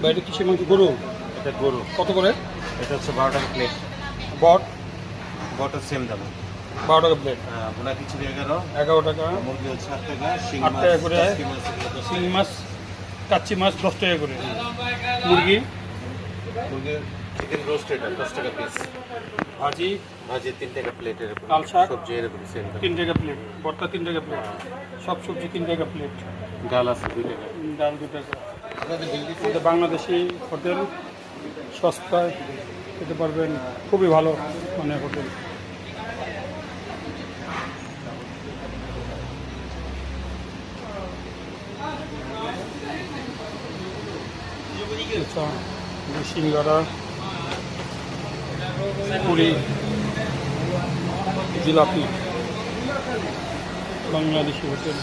বাইরে কিসের মাংস? গরু। এটা গরু। কত করে? এটা হচ্ছে 12 টাকা প্লেট। বট বটও সেম দাম। 12 টাকা প্লেট। ভুনা খিচুড়ি 11, 11 টাকা। মুরগি হচ্ছে 8 টাকা, শিং 8 মাছ টাকা করে। টাটকি মাছ এগুলো 10 শিং টাকা। মাছ, কাচ্চি মাছ 10 টাকা করে। মুরগি মুরগির চিকেন রোস্ট এটা 10 টাকা পিস। ভাজি ভাজি 3 টাকা প্লেট, এরকম লাল শাক সবজি এরকম সেম দাম। 3 টাকা প্লেট, ভর্তা 3 টাকা প্লেট, সব সবজি 3 টাকা প্লেট, ডাল আছে 2 টাকা। ডাল 2 টাকা। এটা বাংলাদেশি হোটেল, সস্তায় খেতে পারবেন, খুবই ভালো মানে হোটেল। আচ্ছা, সিঙ্গারা, পুরি, জিলাপি, বাংলাদেশি হোটেল।